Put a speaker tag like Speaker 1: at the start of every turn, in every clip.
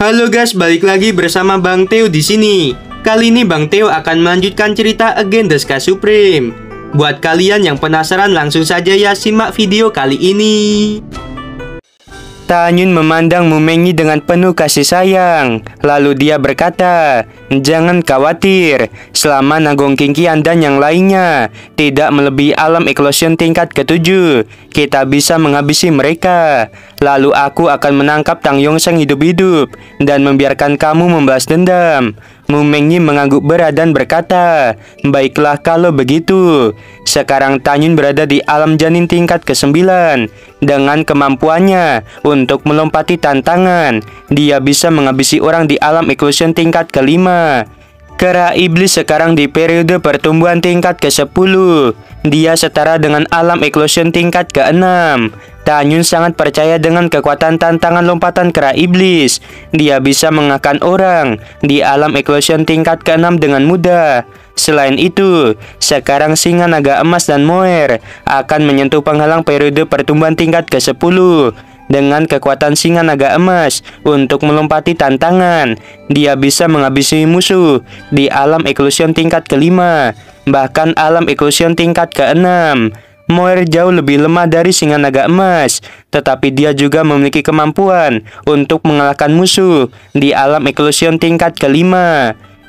Speaker 1: Halo guys, balik lagi bersama Bang Theo di sini. Kali ini Bang Theo akan melanjutkan cerita Again the Sky Supreme. Buat kalian yang penasaran, langsung saja ya simak video kali ini. Tanyun memandang Mumengi dengan penuh kasih sayang. Lalu dia berkata, "Jangan khawatir, selama Nagong Kingkian dan yang lainnya tidak melebihi alam eklosion tingkat ke-7, kita bisa menghabisi mereka. Lalu aku akan menangkap Tang Yongsheng hidup-hidup dan membiarkan kamu membalas dendam." Mumengi mengangguk berat dan berkata, "Baiklah kalau begitu." Sekarang Tanyun berada di alam janin tingkat ke-9. Dengan kemampuannya untuk melompati tantangan, dia bisa menghabisi orang di alam eklosion tingkat ke-5. Kera iblis sekarang di periode pertumbuhan tingkat ke-10. Dia setara dengan alam eklosion tingkat ke-6. Tanyun sangat percaya dengan kekuatan tantangan lompatan kera iblis. Dia bisa mengalahkan orang di alam eklosion tingkat ke-6 dengan mudah. Selain itu, sekarang singa naga emas dan moer akan menyentuh penghalang periode pertumbuhan tingkat ke-10. Dengan kekuatan singa naga emas untuk melompati tantangan, dia bisa menghabisi musuh di alam eklosion tingkat ke-5, bahkan alam eklosion tingkat ke-6. Moer jauh lebih lemah dari singa naga emas, tetapi dia juga memiliki kemampuan untuk mengalahkan musuh di alam eklosion tingkat ke-5.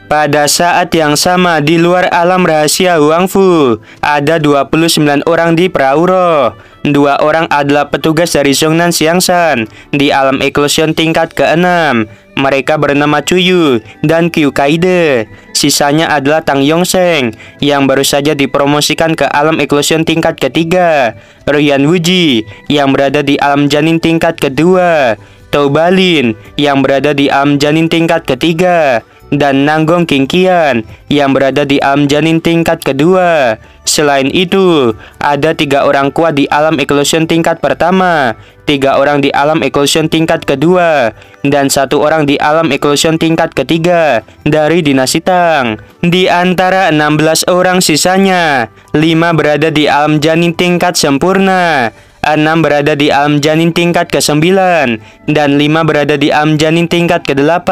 Speaker 1: Pada saat yang sama di luar alam rahasia Huangfu, ada 29 orang di perahu roh. 2 orang adalah petugas dari Zhongnan Xiangshan di alam eklosion tingkat ke-6. Mereka bernama Chuyu dan Qiu Kaide. Sisanya adalah Tang Yongsheng yang baru saja dipromosikan ke alam eklosion tingkat ke-3, Ruyan Wuji yang berada di alam janin tingkat ke-2, Tou Balin yang berada di alam janin tingkat ke-3, dan Nagong Kingkian yang berada di alam janin tingkat ke-2. Selain itu, ada 3 orang kuat di alam eklosion tingkat pertama, 3 orang di alam eklosion tingkat kedua, dan 1 orang di alam eklosion tingkat ketiga dari dinasti Tang. Di antara 16 orang sisanya, 5 berada di alam janin tingkat sempurna, 6 berada di alam janin tingkat ke-9, dan 5 berada di alam janin tingkat ke-8.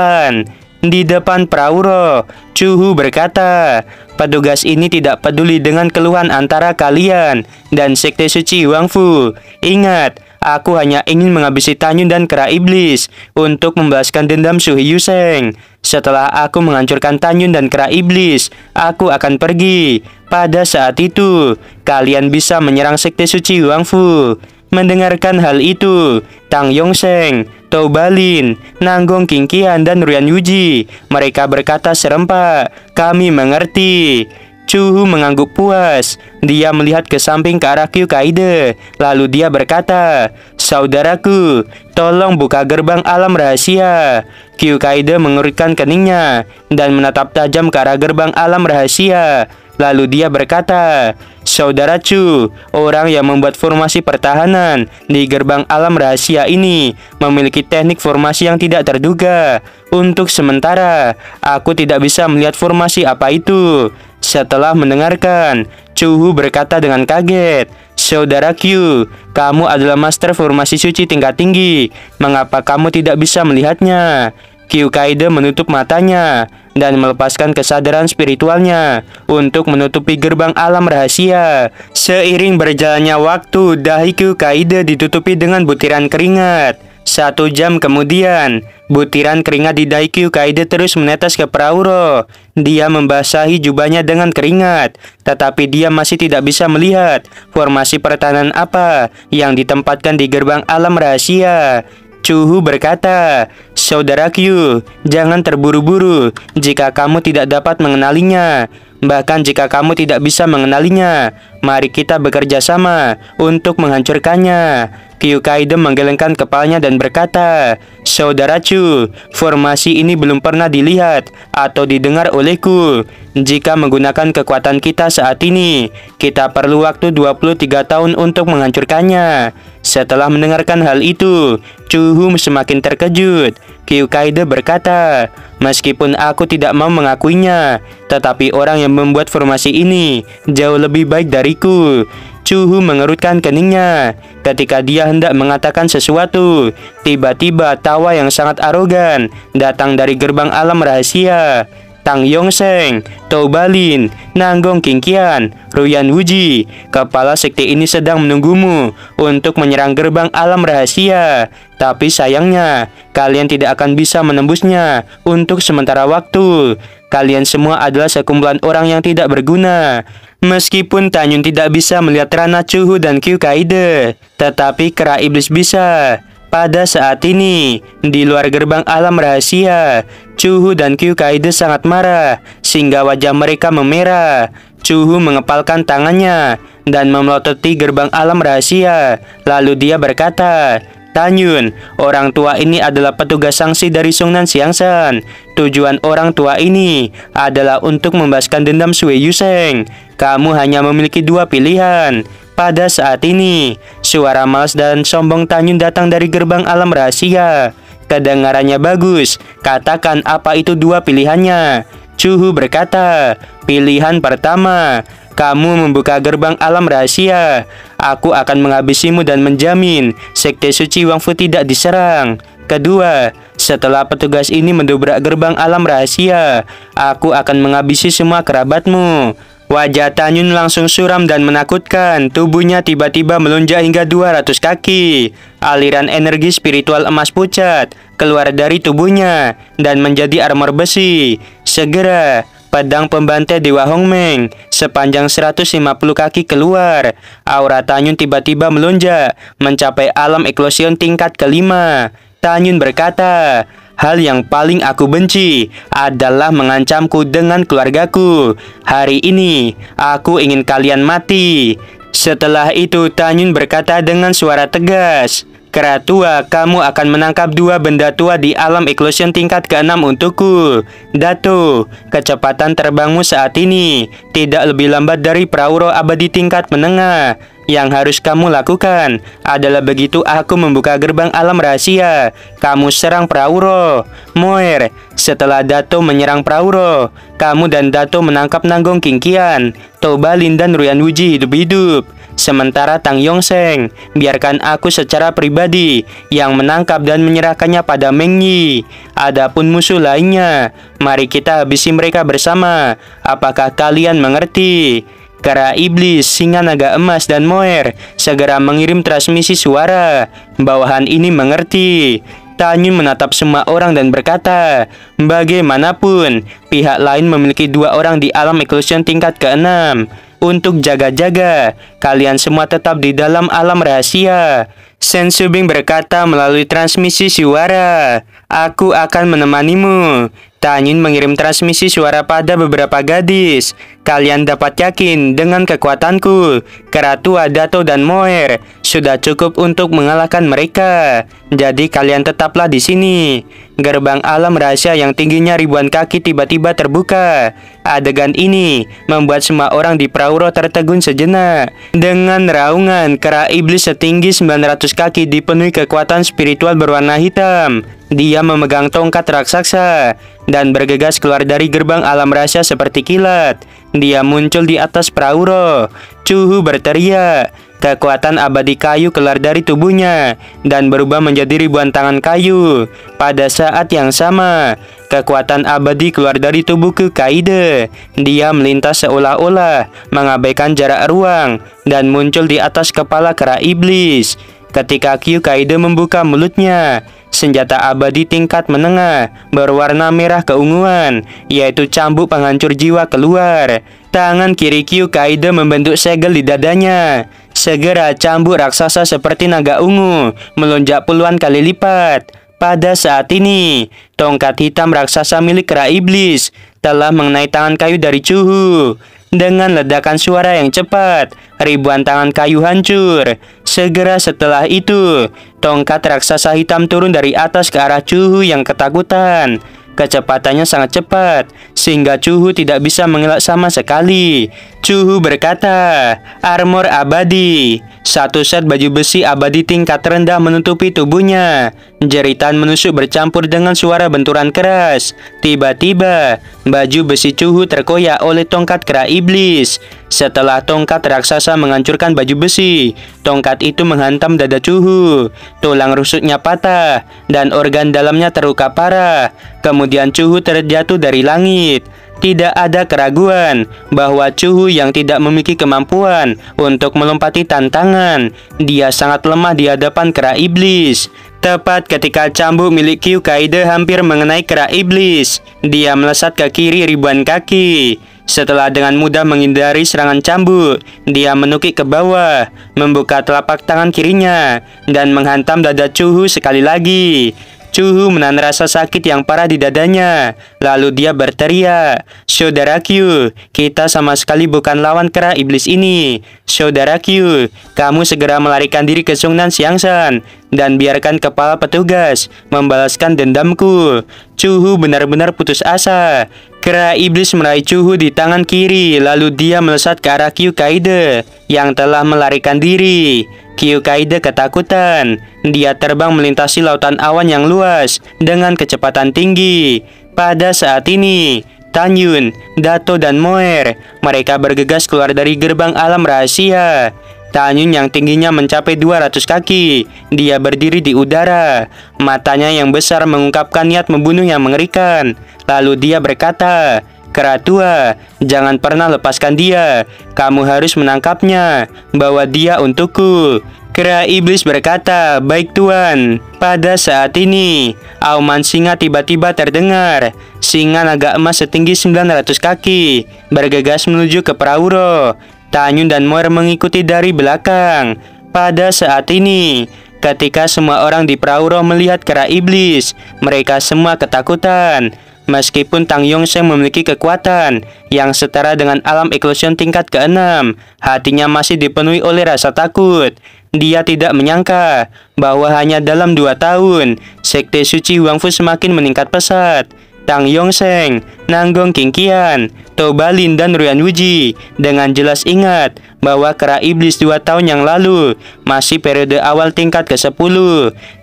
Speaker 1: Di depan perahu roh, Chuhu berkata, "Petugas ini tidak peduli dengan keluhan antara kalian dan Sekte Suci Huangfu. Ingat, aku hanya ingin menghabisi Tanyun dan kera iblis untuk membalaskan dendam Su Hiyusheng. Setelah aku menghancurkan Tanyun dan kera iblis, aku akan pergi. Pada saat itu, kalian bisa menyerang Sekte Suci Huangfu." Mendengarkan hal itu, Tang Yongsheng, Tou Balin, Nagong Kingkian, dan Ruyan Wuji mereka berkata serempak, "Kami mengerti." Chuhu mengangguk puas. Dia melihat ke samping ke arah Qiu Kaide. Lalu dia berkata, "Saudaraku, tolong buka gerbang alam rahasia." Qiu Kaide mengerutkan keningnya dan menatap tajam ke arah gerbang alam rahasia. Lalu dia berkata, "Saudara Chu, orang yang membuat formasi pertahanan di gerbang alam rahasia ini memiliki teknik formasi yang tidak terduga. Untuk sementara, aku tidak bisa melihat formasi apa itu." Setelah mendengarkan, Chuhu berkata dengan kaget, "Saudara Qiu, kamu adalah master formasi suci tingkat tinggi. Mengapa kamu tidak bisa melihatnya?" Qiu Kaide menutup matanya dan melepaskan kesadaran spiritualnya untuk menutupi gerbang alam rahasia. Seiring berjalannya waktu, dahi Qiu Kaide ditutupi dengan butiran keringat. 1 jam kemudian, butiran keringat di dahi Qiu Kaide terus menetes ke perahu roh. Dia membasahi jubahnya dengan keringat, tetapi dia masih tidak bisa melihat formasi pertahanan apa yang ditempatkan di gerbang alam rahasia. Chuhu berkata, "Saudara Qiu, jangan terburu-buru jika kamu tidak dapat mengenalinya. Bahkan jika kamu tidak bisa mengenalinya, mari kita bekerja sama untuk menghancurkannya." Qiu Kaide menggelengkan kepalanya dan berkata, "Saudara Chu, formasi ini belum pernah dilihat atau didengar olehku. Jika menggunakan kekuatan kita saat ini, kita perlu waktu 23 tahun untuk menghancurkannya." Setelah mendengarkan hal itu, Chuhu semakin terkejut. Qiu Kaide berkata, "Meskipun aku tidak mau mengakuinya, tetapi orang yang membuat formasi ini jauh lebih baik dariku." Cuhu mengerutkan keningnya. Ketika dia hendak mengatakan sesuatu, tiba-tiba tawa yang sangat arogan datang dari gerbang alam rahasia. Tang Yongseng, Toubalin, Nanggong Kingqian, Ruyan Wuji, kepala sekte ini sedang menunggumu untuk menyerang gerbang alam rahasia. Tapi sayangnya, kalian tidak akan bisa menembusnya untuk sementara waktu. Kalian semua adalah sekumpulan orang yang tidak berguna. Meskipun Tanyun tidak bisa melihat Rana Cuhu dan Qiu Kaide, tetapi kera iblis bisa. Pada saat ini, di luar gerbang alam rahasia, Cuhu dan Qiu Kaide sangat marah, sehingga wajah mereka memerah. Cuhu mengepalkan tangannya dan memelototi gerbang alam rahasia. Lalu dia berkata, Tanyun, orang tua ini adalah petugas sanksi dari Sungnan Xiangshan. Tujuan orang tua ini adalah untuk membebaskan dendam Sui Yuseng. Kamu hanya memiliki dua pilihan. Pada saat ini, suara malas dan sombong Tanyun datang dari gerbang alam rahasia. Kedengarannya bagus. Katakan apa itu dua pilihannya. Cuhu berkata, pilihan pertama, kamu membuka gerbang alam rahasia. Aku akan menghabisimu dan menjamin sekte suci Wangfu tidak diserang. Kedua, setelah petugas ini mendobrak gerbang alam rahasia, aku akan menghabisi semua kerabatmu. Wajah Tanyun langsung suram dan menakutkan. Tubuhnya tiba-tiba melonjak hingga 200 kaki. Aliran energi spiritual emas pucat keluar dari tubuhnya dan menjadi armor besi. Segera, pedang pembantai Dewa Hongmeng sepanjang 150 kaki keluar. Aura Tanyun tiba-tiba melonjak mencapai alam eklosion tingkat kelima. Tanyun berkata, hal yang paling aku benci adalah mengancamku dengan keluargaku. Hari ini, aku ingin kalian mati. Setelah itu, Tanyun berkata dengan suara tegas, kera tua, kamu akan menangkap dua benda tua di alam eklosion tingkat ke-6 untukku. Dato, kecepatan terbangmu saat ini tidak lebih lambat dari Prauro abadi tingkat menengah. Yang harus kamu lakukan adalah begitu aku membuka gerbang alam rahasia, kamu serang Prauro. Moer, setelah Dato menyerang Prauro, kamu dan Dato menangkap Nanggong Kingqian, Toubalin dan Ruyan Wuji hidup-hidup. Sementara Tang Yongseng, biarkan aku secara pribadi yang menangkap dan menyerahkannya pada Meng Yi. Adapun musuh lainnya, mari kita habisi mereka bersama. Apakah kalian mengerti? Kera iblis, singa naga emas, dan Moer segera mengirim transmisi suara. Bawahan ini mengerti. Tanyun menatap semua orang dan berkata, bagaimanapun, pihak lain memiliki dua orang di alam eklosion tingkat ke-6. Untuk jaga-jaga, kalian semua tetap di dalam alam rahasia. Shen Subing berkata melalui transmisi suara, aku akan menemanimu. Tanyun mengirim transmisi suara pada beberapa gadis. Kalian dapat yakin dengan kekuatanku, kera tua Dato dan Moer sudah cukup untuk mengalahkan mereka. Jadi kalian tetaplah di sini. Gerbang alam rahasia yang tingginya ribuan kaki tiba-tiba terbuka. Adegan ini membuat semua orang di Prauro tertegun sejenak. Dengan raungan, kera iblis setinggi 900 kaki dipenuhi kekuatan spiritual berwarna hitam. Dia memegang tongkat raksasa dan bergegas keluar dari gerbang alam rahasia seperti kilat. Dia muncul di atas Prauro. Cuhu berteriak. Kekuatan abadi kayu keluar dari tubuhnya dan berubah menjadi ribuan tangan kayu. Pada saat yang sama, kekuatan abadi keluar dari tubuh Qiu Kaide. Dia melintas seolah-olah mengabaikan jarak ruang dan muncul di atas kepala kera iblis. Ketika Qiu Kaide membuka mulutnya, senjata abadi tingkat menengah berwarna merah keunguan, yaitu cambuk penghancur jiwa keluar. Tangan kiri Qiu Kaide membentuk segel di dadanya. Segera cambuk raksasa seperti naga ungu melonjak puluhan kali lipat. Pada saat ini, tongkat hitam raksasa milik kera iblis telah mengenai tangan kayu dari Cuhu. Dengan ledakan suara yang cepat, ribuan tangan kayu hancur. Segera setelah itu, tongkat raksasa hitam turun dari atas ke arah Cuhu yang ketakutan. Kecepatannya sangat cepat, sehingga Cuhu tidak bisa mengelak sama sekali. Cuhu berkata, armor abadi. Satu set baju besi abadi tingkat rendah menutupi tubuhnya. Jeritan menusuk bercampur dengan suara benturan keras. Tiba-tiba, baju besi Chuhu terkoyak oleh tongkat kera iblis. Setelah tongkat raksasa menghancurkan baju besi, tongkat itu menghantam dada Chuhu. Tulang rusuknya patah dan organ dalamnya terluka parah. Kemudian Chuhu terjatuh dari langit. Tidak ada keraguan bahwa Chuhu yang tidak memiliki kemampuan untuk melompati tantangan. Dia sangat lemah di hadapan kera iblis. Tepat ketika cambuk milik Kyukaide hampir mengenai kera iblis, dia melesat ke kiri ribuan kaki. Setelah dengan mudah menghindari serangan cambuk, dia menukik ke bawah, membuka telapak tangan kirinya, dan menghantam dada Chuhu sekali lagi. Chuhu menahan rasa sakit yang parah di dadanya. Lalu dia berteriak, "Saudaraku, kita sama sekali bukan lawan kera iblis ini. Saudaraku, kamu segera melarikan diri ke Sungnan Xiangshan dan biarkan kepala petugas membalaskan dendamku." Chuhu benar-benar putus asa. Kera iblis meraih Chuhu di tangan kiri, lalu dia melesat ke arah Kyukaide yang telah melarikan diri. Kyukaide ketakutan. Dia terbang melintasi lautan awan yang luas dengan kecepatan tinggi. Pada saat ini, Tanyun, Dato, dan Moer, mereka bergegas keluar dari gerbang alam rahasia. Tanyun yang tingginya mencapai 200 kaki. Dia berdiri di udara. Matanya yang besar mengungkapkan niat membunuh yang mengerikan. Lalu dia berkata, "Kera tua, jangan pernah lepaskan dia. Kamu harus menangkapnya. Bawa dia untukku." Kera iblis berkata, "Baik tuan." Pada saat ini, auman singa tiba-tiba terdengar. Singa naga emas setinggi 900 kaki bergegas menuju ke Prauro. Tanyun dan Moer mengikuti dari belakang. Pada saat ini, ketika semua orang di Prauro melihat kera iblis, mereka semua ketakutan. Meskipun Tang Yongsheng memiliki kekuatan yang setara dengan alam eklosion tingkat ke-6, hatinya masih dipenuhi oleh rasa takut. Dia tidak menyangka bahwa hanya dalam 2 tahun, sekte suci Huangfu semakin meningkat pesat. Tang Yongsheng, Nanggong Qingqian, Tobalin, dan Ruyan Wuji dengan jelas ingat bahwa kera iblis 2 tahun yang lalu masih periode awal tingkat ke-10.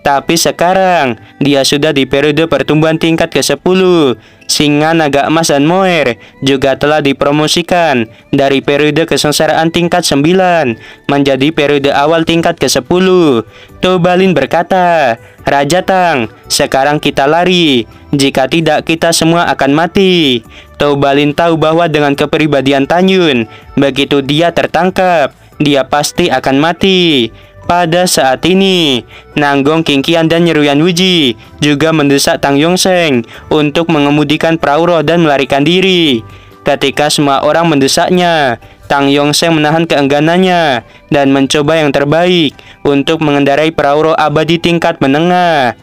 Speaker 1: Tapi sekarang, dia sudah di periode pertumbuhan tingkat ke-10. Singa, naga emas, dan Moer juga telah dipromosikan dari periode kesengsaraan tingkat 9 menjadi periode awal tingkat ke-10. Tobalin berkata, "Raja Tang, sekarang kita lari. Jika tidak, kita semua akan mati." Tobalin tahu bahwa dengan kepribadian Tanyun, begitu dia tertangkap, dia pasti akan mati. Pada saat ini, Nanggong Qingqian dan Ruyan Wuji juga mendesak Tang Yongsheng untuk mengemudikan Prauro dan melarikan diri. Ketika semua orang mendesaknya, Tang Yongsheng menahan keengganannya dan mencoba yang terbaik untuk mengendarai Prauro abadi tingkat menengah.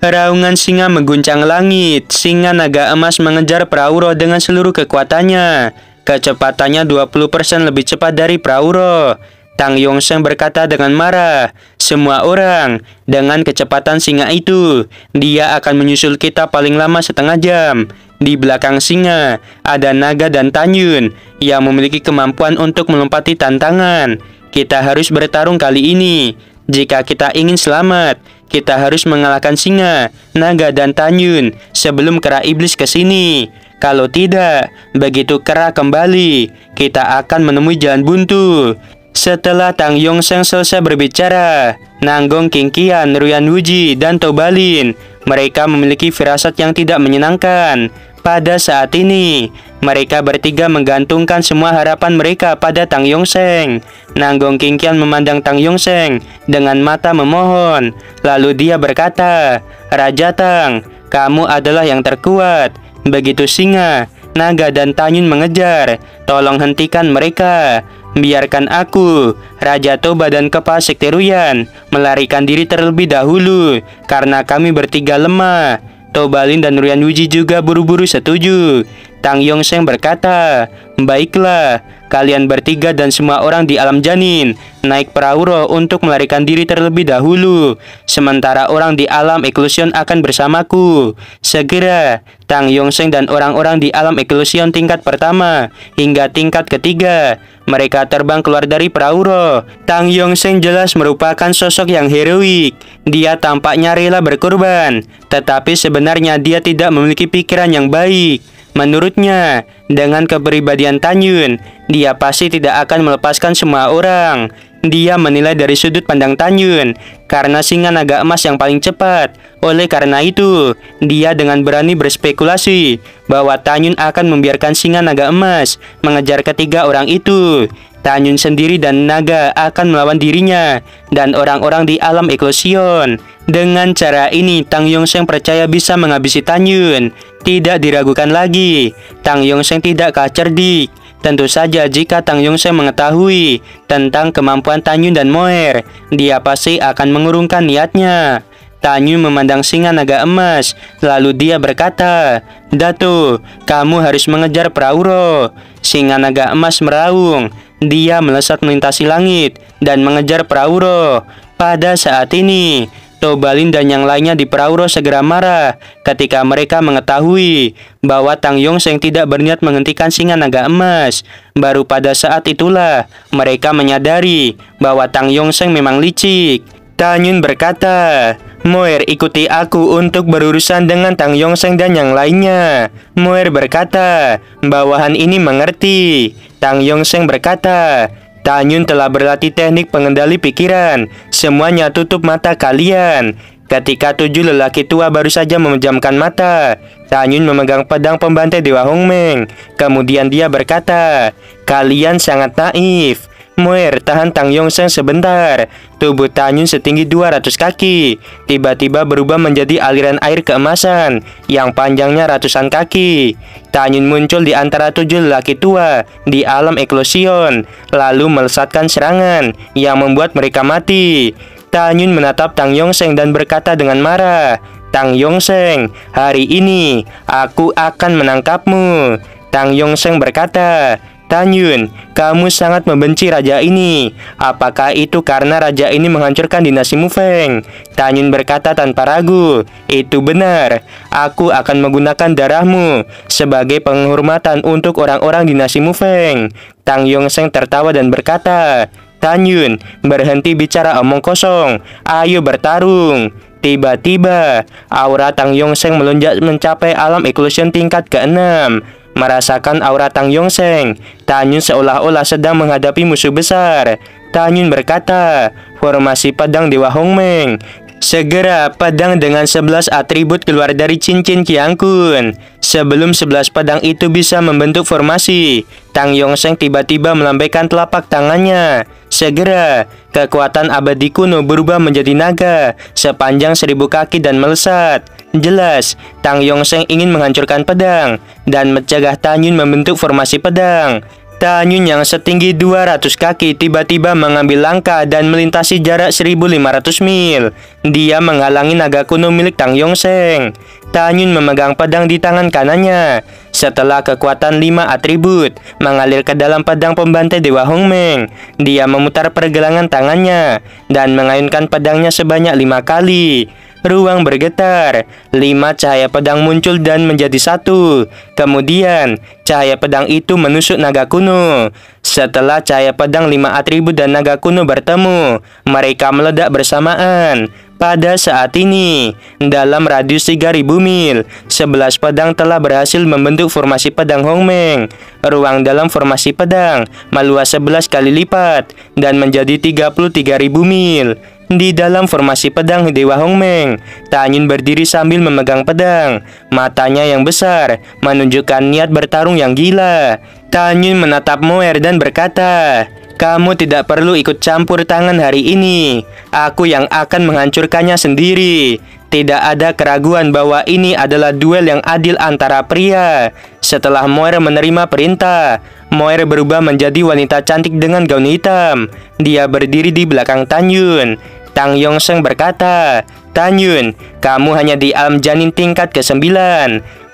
Speaker 1: Raungan singa mengguncang langit. Singa naga emas mengejar Prauro dengan seluruh kekuatannya. Kecepatannya 20% lebih cepat dari Prauro. Tang Yongsheng berkata dengan marah, "Semua orang, dengan kecepatan singa itu, dia akan menyusul kita paling lama setengah jam." Di belakang singa, ada naga dan Tanyun yang memiliki kemampuan untuk melompati tantangan. Kita harus bertarung kali ini. Jika kita ingin selamat, kita harus mengalahkan singa, naga, dan Tanyun sebelum kera iblis ke sini. Kalau tidak, begitu kera kembali, kita akan menemui jalan buntu. Setelah Tang Yongsheng selesai berbicara, Nanggong Qingqian, Ruyan Wuji, dan Tobalin, mereka memiliki firasat yang tidak menyenangkan. Pada saat ini, mereka bertiga menggantungkan semua harapan mereka pada Tang Yongsheng. Nanggong Qingqian memandang Tang Yongsheng dengan mata memohon. Lalu dia berkata, "Raja Tang, kamu adalah yang terkuat." Begitu singa, naga, dan Tanyun mengejar, tolong hentikan mereka. Biarkan aku, Raja Toba, dan kepala sekte Ruyan melarikan diri terlebih dahulu, karena kami bertiga lemah. Tobalin dan Ruyan Wuji juga buru-buru setuju. Tang Yongsheng berkata, "Baiklah, kalian bertiga dan semua orang di alam janin naik perahu roh untuk melarikan diri terlebih dahulu. Sementara orang di alam eklusion akan bersamaku." Segera, Tang Yongsheng dan orang-orang di alam eklusion tingkat pertama hingga tingkat ketiga mereka terbang keluar dari perahu roh. Tang Yongsheng jelas merupakan sosok yang heroik. Dia tampaknya rela berkorban, tetapi sebenarnya dia tidak memiliki pikiran yang baik. Menurutnya, dengan kepribadian Tan Yun, dia pasti tidak akan melepaskan semua orang. Dia menilai dari sudut pandang Tan Yun karena singa naga emas yang paling cepat. Oleh karena itu, dia dengan berani berspekulasi bahwa Tan Yun akan membiarkan singa naga emas mengejar ketiga orang itu. Tan Yun sendiri dan naga akan melawan dirinya dan orang-orang di alam eklosion. Dengan cara ini, Tang Yongsheng percaya bisa menghabisi Tan Yun. Tidak diragukan lagi, Tang Yongsheng tidakkah cerdik? Tentu saja jika Tang Yongsheng mengetahui tentang kemampuan Tan Yun dan Moer, dia pasti akan mengurungkan niatnya. Tan Yun memandang singa naga emas, lalu dia berkata, "Dato, kamu harus mengejar perahu roh." Singa naga emas meraung. Dia melesat melintasi langit dan mengejar perahu roh. Pada saat ini, Tobalin dan yang lainnya di perahu roh segera marah ketika mereka mengetahui bahwa Tang Yongsheng tidak berniat menghentikan singa naga emas. Baru pada saat itulah mereka menyadari bahwa Tang Yongsheng memang licik. Tan Yun berkata, "Moer, ikuti aku untuk berurusan dengan Tang Yongsheng dan yang lainnya." Moer berkata, "Bawahan ini mengerti." Tang Yongsheng berkata, "Tan Yun telah berlatih teknik pengendali pikiran. Semuanya tutup mata kalian." Ketika 7 lelaki tua baru saja memejamkan mata, Tan Yun memegang pedang pembantai Dewa Hongmeng. Kemudian dia berkata, "Kalian sangat naif." Moer, tahan Tang Yongsheng sebentar. Tubuh Tan Yun setinggi 200 kaki tiba-tiba berubah menjadi aliran air keemasan yang panjangnya ratusan kaki. Tan Yun muncul di antara 7 lelaki tua di alam eklosion, lalu melesatkan serangan yang membuat mereka mati. Tan Yun menatap Tang Yongsheng dan berkata dengan marah, "Tang Yongsheng, hari ini aku akan menangkapmu." Tang Yongsheng berkata, "Tan Yun, kamu sangat membenci raja ini. Apakah itu karena raja ini menghancurkan dinasti Mufeng?" Tan Yun berkata tanpa ragu, "Itu benar. Aku akan menggunakan darahmu sebagai penghormatan untuk orang-orang dinasti Mufeng." Tang Yongsheng tertawa dan berkata, "Tan Yun, berhenti bicara omong kosong. Ayo bertarung." Tiba-tiba, aura Tang Yongsheng melonjak mencapai alam eklosion tingkat ke-6. Merasakan aura Tang Yongsheng, Tan Yun seolah-olah sedang menghadapi musuh besar. Tan Yun berkata, "Formasi pedang Dewa Hongmeng." Segera pedang dengan 11 atribut keluar dari cincin Qiang Kun. Sebelum 11 pedang itu bisa membentuk formasi, Tang Yongsheng tiba-tiba melambaikan telapak tangannya. Segera, kekuatan abadi kuno berubah menjadi naga sepanjang 1000 kaki dan melesat. Jelas, Tang Yongsheng ingin menghancurkan pedang dan mencegah Tan Yun membentuk formasi pedang. Tan Yun yang setinggi 200 kaki tiba-tiba mengambil langkah dan melintasi jarak 1500 mil. Dia menghalangi naga kuno milik Tang Yongsheng. Tan Yun memegang pedang di tangan kanannya. Setelah kekuatan 5 atribut mengalir ke dalam pedang pembantai Dewa Hongmeng, dia memutar pergelangan tangannya dan mengayunkan pedangnya sebanyak 5 kali. Ruang bergetar, 5 cahaya pedang muncul dan menjadi satu. Kemudian, cahaya pedang itu menusuk naga kuno. Setelah cahaya pedang 5 atribut dan naga kuno bertemu, mereka meledak bersamaan. Pada saat ini, dalam radius 3000 mil, 11 pedang telah berhasil membentuk formasi pedang Hongmeng. Ruang dalam formasi pedang meluas 11 kali lipat dan menjadi 33.000 mil. Di dalam formasi pedang Dewa Hongmeng, Tan Yun berdiri sambil memegang pedang. Matanya yang besar menunjukkan niat bertarung yang gila. Tan Yun menatap Moer dan berkata, "Kamu tidak perlu ikut campur tangan hari ini. Aku yang akan menghancurkannya sendiri." Tidak ada keraguan bahwa ini adalah duel yang adil antara pria. Setelah Moer menerima perintah, Moer berubah menjadi wanita cantik dengan gaun hitam. Dia berdiri di belakang Tan Yun. Tang Yongseng berkata, "Tanyun, kamu hanya di alam janin tingkat ke-9.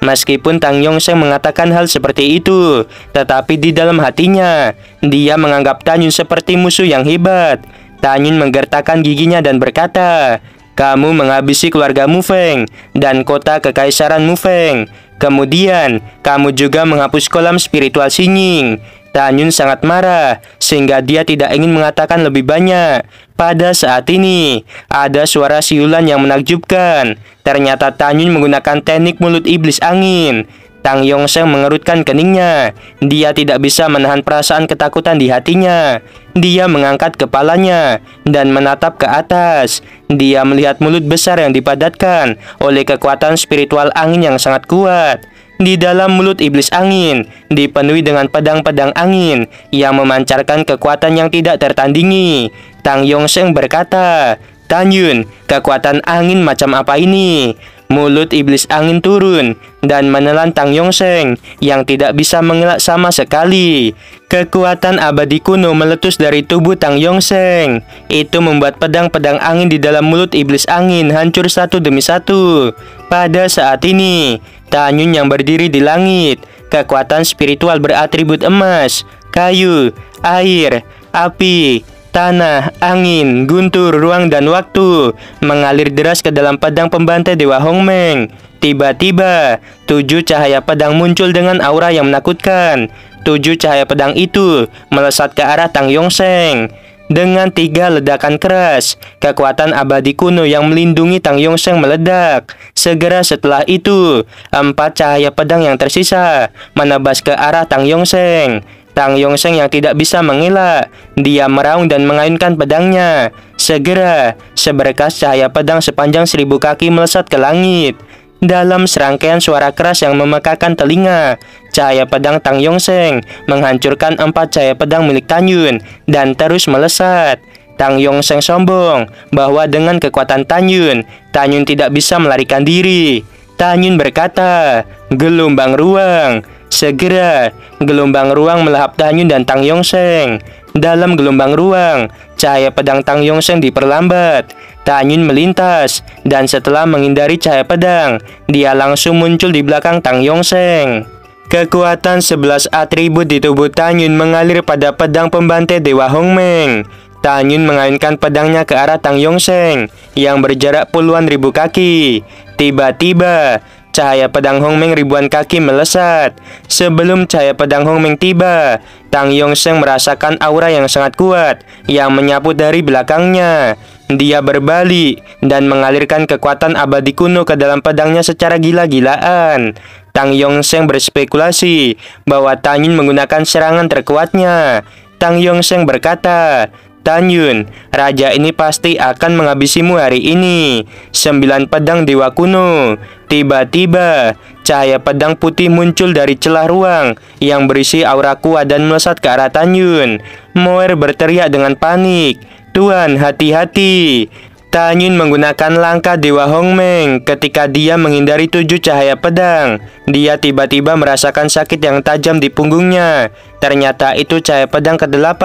Speaker 1: Meskipun Tang Yongseng mengatakan hal seperti itu, tetapi di dalam hatinya, dia menganggap Tanyun seperti musuh yang hebat. Tanyun menggertakkan giginya dan berkata, "Kamu menghabisi keluarga Mufeng dan kota kekaisaran Mufeng. Kemudian, kamu juga menghapus kolam spiritual Xingning." Tanyun sangat marah, sehingga dia tidak ingin mengatakan lebih banyak. Pada saat ini, ada suara siulan yang menakjubkan. Ternyata Tanyun menggunakan teknik mulut iblis angin. Tang Yongseng mengerutkan keningnya. Dia tidak bisa menahan perasaan ketakutan di hatinya. Dia mengangkat kepalanya dan menatap ke atas. Dia melihat mulut besar yang dipadatkan oleh kekuatan spiritual angin yang sangat kuat. Di dalam mulut iblis angin dipenuhi dengan pedang-pedang angin yang memancarkan kekuatan yang tidak tertandingi. Tang Yongseng berkata, "Tanyun, kekuatan angin macam apa ini?" Mulut iblis angin turun dan menelan Tang Yongseng yang tidak bisa mengelak sama sekali. Kekuatan abadi kuno meletus dari tubuh Tang Yongseng. Itu membuat pedang-pedang angin di dalam mulut iblis angin hancur satu demi satu. Pada saat ini, Tanyun yang berdiri di langit, kekuatan spiritual beratribut emas, kayu, air, api, tanah, angin, guntur, ruang, dan waktu mengalir deras ke dalam pedang pembantai Dewa Hongmeng. Tiba-tiba, 7 cahaya pedang muncul dengan aura yang menakutkan. 7 cahaya pedang itu melesat ke arah Tang Yongseng. Dengan 3 ledakan keras, kekuatan abadi kuno yang melindungi Tang Yongseng meledak. Segera setelah itu, 4 cahaya pedang yang tersisa menebas ke arah Tang Yongseng. Tang Yongseng yang tidak bisa mengelak, dia meraung dan mengayunkan pedangnya. Segera, seberkas cahaya pedang sepanjang 1000 kaki melesat ke langit. Dalam serangkaian suara keras yang memekakan telinga, cahaya pedang Tang Yongseng menghancurkan 4 cahaya pedang milik Tanyun dan terus melesat. Tang Yongseng sombong bahwa dengan kekuatan Tanyun, Tanyun tidak bisa melarikan diri. Tanyun berkata, "Gelombang ruang." Segera, gelombang ruang melahap Tanyun dan Tang Yongseng. Dalam gelombang ruang, cahaya pedang Tang Yongseng diperlambat. Tanyun melintas, dan setelah menghindari cahaya pedang, dia langsung muncul di belakang Tang Yongseng. Kekuatan 11 atribut di tubuh Tanyun mengalir pada pedang pembantai Dewa Hongmeng. Tanyun mengayunkan pedangnya ke arah Tang Yongseng yang berjarak puluhan ribu kaki. Tiba-tiba, cahaya pedang Hongmeng ribuan kaki melesat. Sebelum cahaya pedang Hongmeng tiba, Tang Yongseng merasakan aura yang sangat kuat yang menyapu dari belakangnya. Dia berbalik dan mengalirkan kekuatan abadi kuno ke dalam pedangnya secara gila-gilaan. Tang Yongseng berspekulasi bahwa Tanyun menggunakan serangan terkuatnya. Tang Yongseng berkata, "Tanyun, raja ini pasti akan menghabisimu hari ini." 9 pedang dewa kuno. Tiba-tiba, cahaya pedang putih muncul dari celah ruang yang berisi aura kuat dan melesat ke arah Tanyun. Moer berteriak dengan panik, "Tuan, hati-hati!" Tanyun menggunakan langkah Dewa Hongmeng ketika dia menghindari 7 cahaya pedang. Dia tiba-tiba merasakan sakit yang tajam di punggungnya. Ternyata itu cahaya pedang ke-8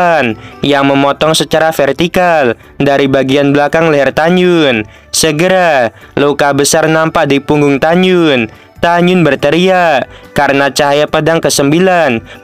Speaker 1: yang memotong secara vertikal dari bagian belakang leher Tanyun. Segera, luka besar nampak di punggung Tanyun. Tanyun berteriak karena cahaya pedang ke-9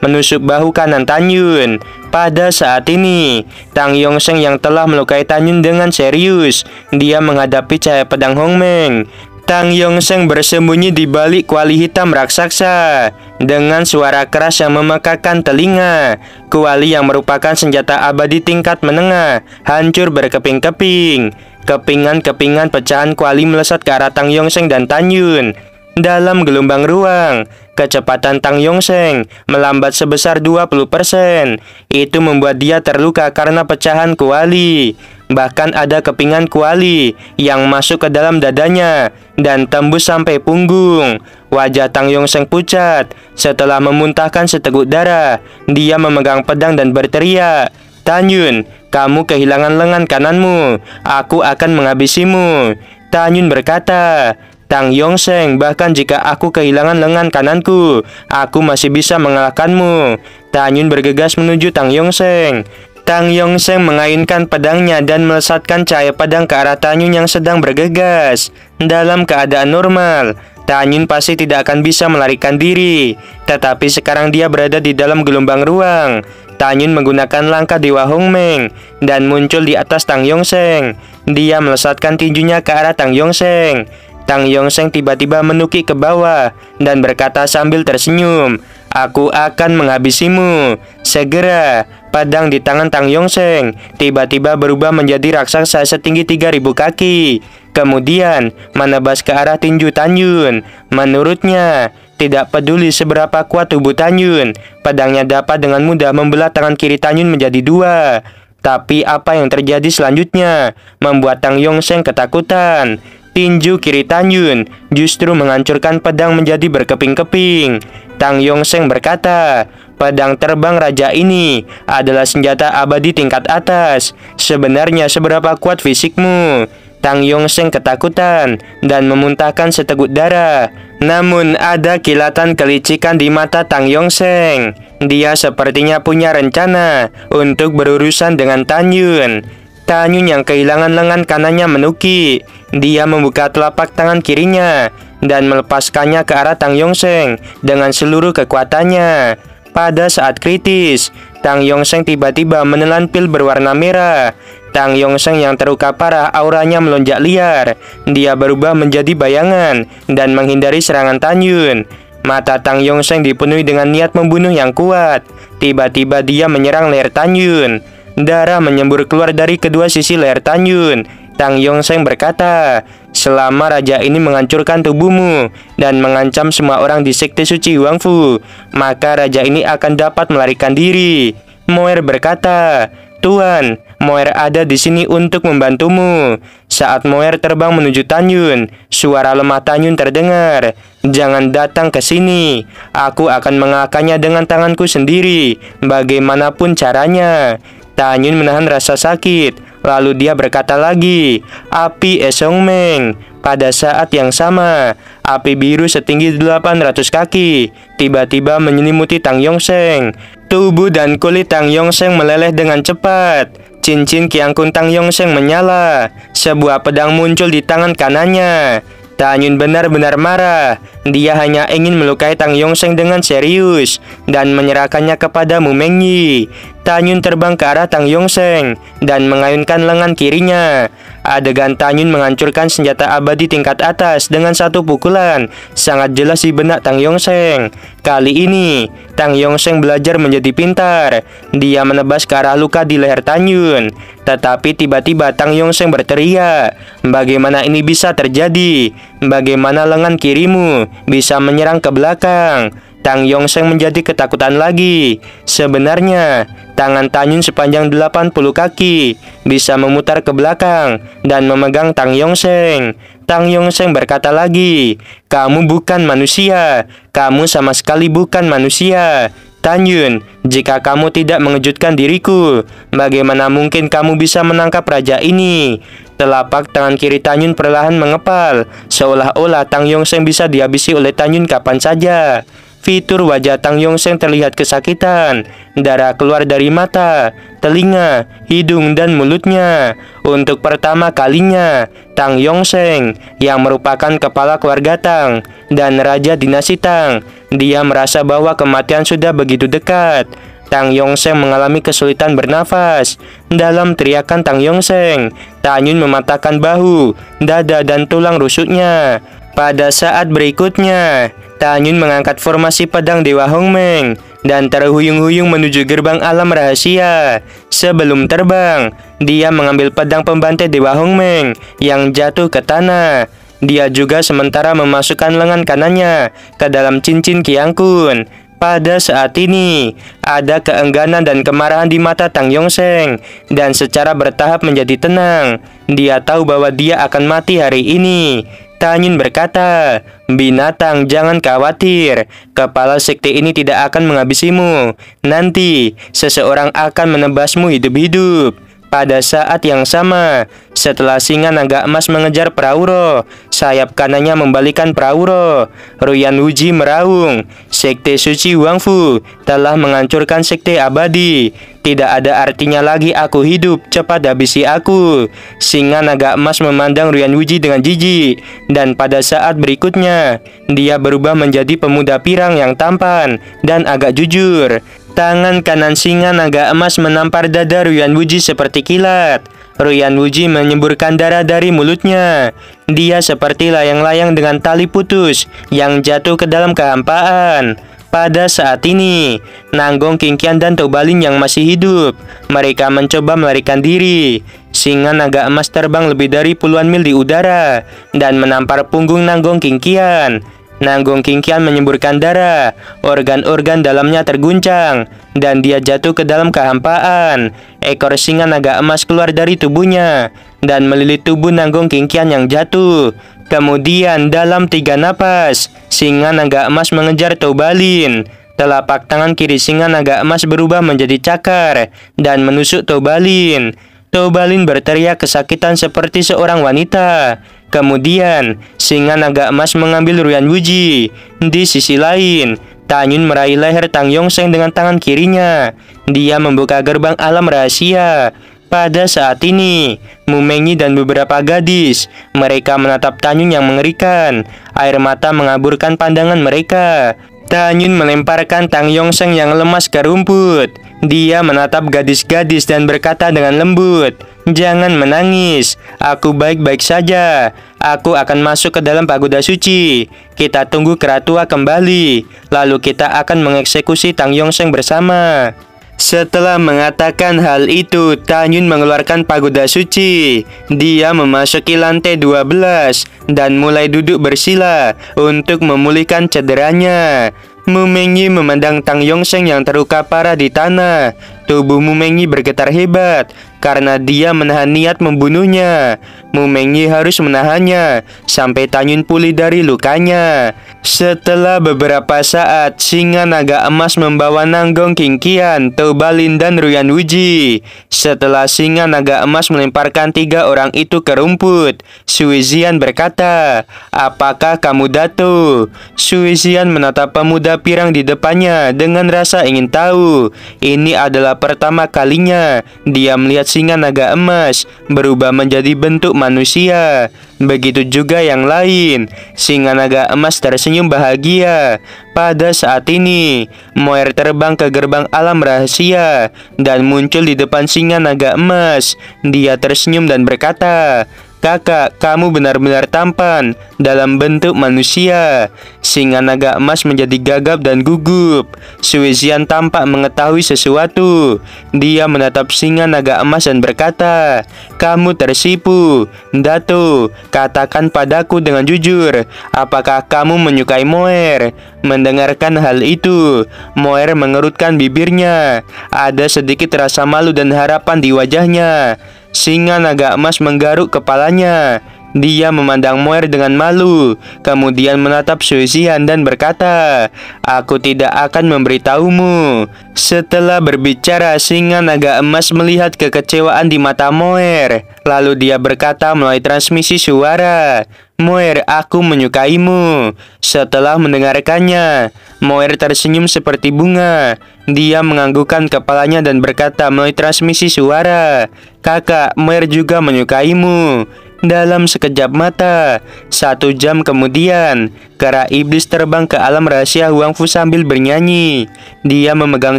Speaker 1: menusuk bahu kanan Tanyun. Pada saat ini, Tang Yongseng yang telah melukai Tanyun dengan serius, dia menghadapi cahaya pedang Hongmeng. Tang Yongseng bersembunyi di balik kuali hitam raksasa. Dengan suara keras yang memekakan telinga, kuali yang merupakan senjata abadi tingkat menengah hancur berkeping-keping. Kepingan-kepingan pecahan kuali melesat ke arah Tang Yongseng dan Tanyun. Dalam gelombang ruang, kecepatan Tang Yongseng melambat sebesar 20%. Itu membuat dia terluka karena pecahan kuali. Bahkan ada kepingan kuali yang masuk ke dalam dadanya dan tembus sampai punggung. Wajah Tang Yongseng pucat. Setelah memuntahkan seteguk darah, dia memegang pedang dan berteriak, "Tanyun, kamu kehilangan lengan kananmu. Aku akan menghabisimu." Tanyun berkata, "Tang Yongseng, bahkan jika aku kehilangan lengan kananku, aku masih bisa mengalahkanmu." Tanyun bergegas menuju Tang Yongseng. Tang Yongseng mengayunkan pedangnya dan melesatkan cahaya pedang ke arah Tanyun yang sedang bergegas. Dalam keadaan normal, Tanyun pasti tidak akan bisa melarikan diri. Tetapi sekarang dia berada di dalam gelombang ruang. Tanyun menggunakan langkah Dewa Hongmeng dan muncul di atas Tang Yongseng. Dia melesatkan tinjunya ke arah Tang Yongseng. Tang Yongseng tiba-tiba menukik ke bawah dan berkata sambil tersenyum, "Aku akan menghabisimu." Segera, pedang di tangan Tang Yongseng tiba-tiba berubah menjadi raksasa setinggi 3.000 kaki. Kemudian menebas ke arah tinju Tanyun. Menurutnya, tidak peduli seberapa kuat tubuh Tanyun, pedangnya dapat dengan mudah membelah tangan kiri Tanyun menjadi dua. Tapi apa yang terjadi selanjutnya membuat Tang Yongseng ketakutan. Tinju kiri Tanyun justru menghancurkan pedang menjadi berkeping-keping. Tang Yongseng berkata, "Pedang terbang raja ini adalah senjata abadi tingkat atas. Sebenarnya seberapa kuat fisikmu?" Tang Yongseng ketakutan dan memuntahkan seteguk darah. Namun ada kilatan kelicikan di mata Tang Yongseng. Dia sepertinya punya rencana untuk berurusan dengan Tanyun. Tanyun yang kehilangan lengan kanannya menukik. Dia membuka telapak tangan kirinya dan melepaskannya ke arah Tang Yongseng dengan seluruh kekuatannya. Pada saat kritis, Tang Yongseng tiba-tiba menelan pil berwarna merah. Tang Yongseng yang terluka parah auranya melonjak liar. Dia berubah menjadi bayangan dan menghindari serangan Tanyun. Mata Tang Yongseng dipenuhi dengan niat membunuh yang kuat. Tiba-tiba dia menyerang leher Tanyun. Darah menyembur keluar dari kedua sisi leher Tanyun. Tang Yongseng berkata, "Selama raja ini menghancurkan tubuhmu dan mengancam semua orang di sekte suci Huangfu, maka raja ini akan dapat melarikan diri." Moer berkata, "Tuan, Moer ada di sini untuk membantumu." Saat Moer terbang menuju Tanyun, suara lemah Tanyun terdengar. "Jangan datang ke sini. Aku akan mengakannya dengan tanganku sendiri, bagaimanapun caranya." Tanyun menahan rasa sakit, lalu dia berkata lagi, "Api Esongmeng." Pada saat yang sama, api biru setinggi 800 kaki tiba-tiba menyelimuti Tang Yongseng. Tubuh dan kulit Tang Yongseng meleleh dengan cepat. Cincin Kiangkun Tang Yongseng menyala. Sebuah pedang muncul di tangan kanannya. Tanyun benar-benar marah. Dia hanya ingin melukai Tang Yongseng dengan serius dan menyerahkannya kepada Mu Mengyi. Tanyun terbang ke arah Tang Yongseng dan mengayunkan lengan kirinya. Adegan Tanyun menghancurkan senjata abadi tingkat atas dengan satu pukulan sangat jelas di benak Tang Yongseng. Kali ini, Tang Yongseng belajar menjadi pintar. Dia menebas ke arah luka di leher Tanyun. Tetapi tiba-tiba Tang Yongseng berteriak, "Bagaimana ini bisa terjadi? Bagaimana lengan kirimu bisa menyerang ke belakang?" Tang Yongseng menjadi ketakutan lagi. Sebenarnya, tangan Tanyun sepanjang 80 kaki bisa memutar ke belakang dan memegang Tang Yongseng. Tang Yongseng berkata lagi, "Kamu bukan manusia. Kamu sama sekali bukan manusia. Tanyun, jika kamu tidak mengejutkan diriku, bagaimana mungkin kamu bisa menangkap raja ini?" Telapak tangan kiri Tanyun perlahan mengepal, seolah-olah Tang Yongseng bisa dihabisi oleh Tanyun kapan saja. Fitur wajah Tang Yongseng terlihat kesakitan. Darah keluar dari mata, telinga, hidung, dan mulutnya. Untuk pertama kalinya, Tang Yongseng, yang merupakan kepala keluarga Tang dan raja dinasti Tang, dia merasa bahwa kematian sudah begitu dekat. Tang Yongseng mengalami kesulitan bernafas. Dalam teriakan Tang Yongseng, Tanyun mematahkan bahu, dada, dan tulang rusuknya. Pada saat berikutnya, Tanyun mengangkat formasi pedang Dewa Hongmeng dan terhuyung-huyung menuju gerbang alam rahasia. Sebelum terbang, dia mengambil pedang pembantai Dewa Hongmeng yang jatuh ke tanah. Dia juga sementara memasukkan lengan kanannya ke dalam cincin Kiangkun. Pada saat ini, ada keengganan dan kemarahan di mata Tang Yongseng, dan secara bertahap menjadi tenang. Dia tahu bahwa dia akan mati hari ini. Tanyun berkata, "Binatang, jangan khawatir. Kepala sekte ini tidak akan menghabisimu. Nanti, seseorang akan menebasmu hidup-hidup." Pada saat yang sama, setelah singa naga emas mengejar Prauro, sayap kanannya membalikan Prauro. Ruyan Wuji meraung, Sekte Suci Huangfu telah menghancurkan sekte abadi. Tidak ada artinya lagi aku hidup, cepat habisi aku. Singa naga emas memandang Ruyan Wuji dengan jijik, dan pada saat berikutnya, dia berubah menjadi pemuda pirang yang tampan dan agak jujur. Tangan kanan singa naga emas menampar dada Ruyan Wuji seperti kilat. Ruyan Wuji menyemburkan darah dari mulutnya. Dia seperti layang-layang dengan tali putus yang jatuh ke dalam kehampaan. Pada saat ini, Nanggong, Qingqian, dan Toubalin yang masih hidup. Mereka mencoba melarikan diri. Singa naga emas terbang lebih dari puluhan mil di udara dan menampar punggung Nanggong, Qingqian. Nanggong Qingqian menyemburkan darah, organ-organ dalamnya terguncang, dan dia jatuh ke dalam kehampaan. Ekor singa naga emas keluar dari tubuhnya, dan melilit tubuh Nanggong Qingqian yang jatuh. Kemudian dalam 3 napas, singa naga emas mengejar Toubalin. Telapak tangan kiri singa naga emas berubah menjadi cakar, dan menusuk Toubalin. Toubalin berteriak kesakitan seperti seorang wanita. Kemudian, singa naga emas mengambil Ruyan Wuji. Di sisi lain, Tanyun meraih leher Tang Yongsheng dengan tangan kirinya. Dia membuka gerbang alam rahasia. Pada saat ini, Mu Mengyi dan beberapa gadis, mereka menatap Tanyun yang mengerikan. Air mata mengaburkan pandangan mereka. Tanyun melemparkan Tang Yongsheng yang lemas ke rumput. Dia menatap gadis-gadis dan berkata dengan lembut, "Jangan menangis, aku baik-baik saja. Aku akan masuk ke dalam pagoda suci. Kita tunggu Keratua kembali, lalu kita akan mengeksekusi Tang Yongsheng bersama." Setelah mengatakan hal itu, Tanyun mengeluarkan pagoda suci. Dia memasuki lantai 12 dan mulai duduk bersila untuk memulihkan cederanya. Mu Mengyi memandang Tang Yongsheng yang terluka parah di tanah. Tubuh Mu Mengyi bergetar hebat karena dia menahan niat membunuhnya. Mu Mengyi harus menahannya sampai Tanyun pulih dari lukanya. Setelah beberapa saat, singa naga emas membawa Nanggong, Qingqian, Toubalin, dan Ruyan Wuji. Setelah singa naga emas melemparkan 3 orang itu ke rumput, Sui Zian berkata, "Apakah kamu Dato?" Sui Zian menatap pemuda pirang di depannya dengan rasa ingin tahu. Ini adalah pertama kalinya dia melihat singa naga emas berubah menjadi bentuk manusia. Begitu juga yang lain. Singa naga emas tersenyum bahagia. Pada saat ini, Moer terbang ke gerbang alam rahasia dan muncul di depan singa naga emas. Dia tersenyum dan berkata, "Kakak, kamu benar-benar tampan dalam bentuk manusia." Singa naga emas menjadi gagap dan gugup. Sui Zian tampak mengetahui sesuatu. Dia menatap singa naga emas dan berkata, "Kamu tersipu. Dato, katakan padaku dengan jujur, apakah kamu menyukai Moer?" Mendengarkan hal itu, Moer mengerutkan bibirnya. Ada sedikit rasa malu dan harapan di wajahnya. Singa naga emas menggaruk kepalanya. Dia memandang Moer dengan malu, kemudian menatap Sui Zian dan berkata, "Aku tidak akan memberitahumu." Setelah berbicara, singa naga emas melihat kekecewaan di mata Moer. Lalu dia berkata melalui transmisi suara, "Moer, aku menyukaimu." Setelah mendengarkannya, Moer tersenyum seperti bunga. Dia menganggukkan kepalanya dan berkata melalui transmisi suara, "Kakak, Moer juga menyukaimu." Dalam sekejap mata, 1 jam kemudian, kera iblis terbang ke alam rahasia Huangfu sambil bernyanyi. Dia memegang